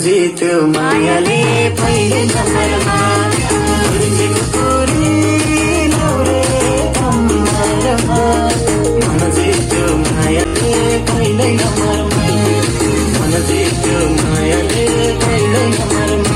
जित्यो मायाले पहिले नम्बरमा मन जित्यो मायाले पहिले नम्बरमा मन जित्यो मायाले पहिले नम्बरमा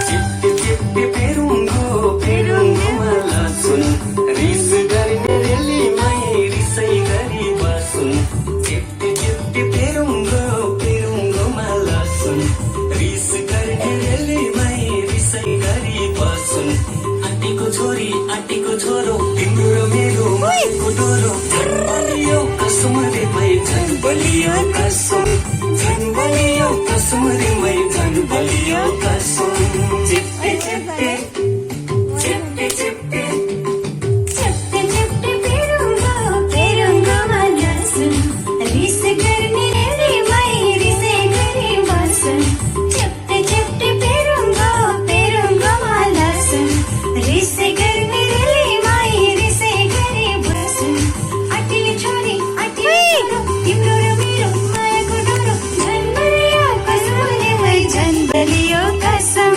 चिप्पी चिप्पी पेरुङ्गो पेरुङ्गोमा लसुन रिस गर्ने रेलीमै रिसै गरी बसुन चिप्पी चिप्पी पेरुङ्गो पेरुङ्गोमा लसुन रिस गर्ने रेलीमै रिसै गरी बसुन आँटीको छोरी आँटीको छोरो तिम्रो र मेरो मायाको डोरो झन् बलियो कसम रे मै झन् बलियो कसम झन् बलियो कसम रे मै झन् बलियो कसम चिप्पी चिप्पी चिप्पी चिप्पी चिप्पी चिप्पी पेरुङ्गो पेरुङ्गोमा लसुन रिस गर्ने रेलीमै रिसै गरी बसुन चिप्पी चिप्पी पेरुङ्गो पेरुङ्गोमा लसुन रिस गर्ने रेलीमै रिसै गरी बसुन आँटिले छोरी आँटिले छोरो तिम्रो र मेरो मायाको डोरो झन् बलियो कसम रे मै झन् बलियो कसम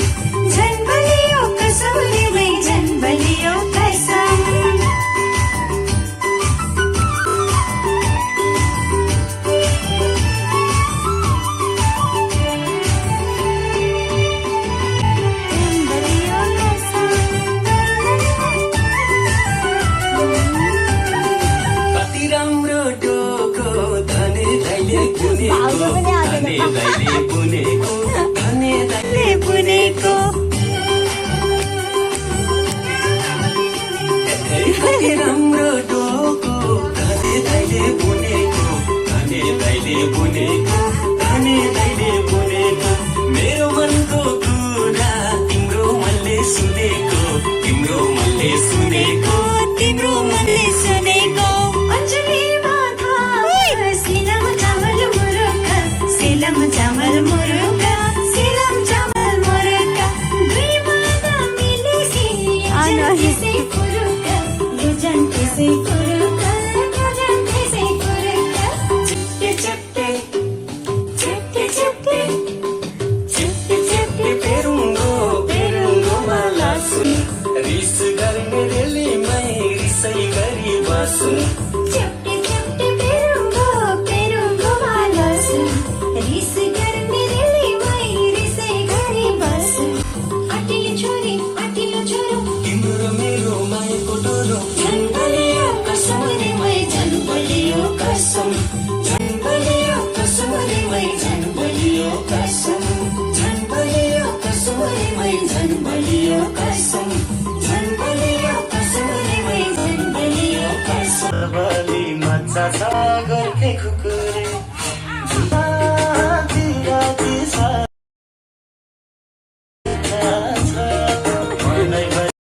झन् बलियो कसम रे मै झन् बलियो कसम बलियो कसम कति राम्रो डोको धने दाइले बुनेको धने दाइले बुनेको धने दाइले बुनेको कति राम्रो डोको धने दाइले बुनेको धने दाइले बुनेको धने दाइले बुनेको मेरो मनको कुरा तिम्रो मनले सुनेको तिम्रो मनले सुनेको तिम्रो मनले सुनेको अञ्जली माथा सिलम चामल मुरुका सिलम चामल मुरुका सिलम चामल मुरुका दुई माता मिलेसी आजन त्यसै फुरुका यो जन त्यसै फुरुका यो जन त्यसै फुरुका चिप्पी चिप्पी चिप्पी चिप्पी चिप्पी चिप्पी पेरुङ्गो पेरुङ्गोमा लसुन रिस गर्ने रेलीमै रिसै गरी बसुन चिप्पी चिप्पी पेरुङ्गो पेरुङ्गोमा लसुन रिस गर्ने रेलीमै रिसै गरी बसुन आँटिले छोरी आँटिलो छोरो तिम्रो र मेरो मायाको डोरो झन् बलियो कसम रे मै झन् बलियो कसम झन् बलियो कसम रे मै झन् बलियो कसम झन् बलियो कसम रे मै झन् बलियो कसम झन् बलियो कसम रे मै झन् बलियो कसम बलि मच्चा सागरकै खुकुरी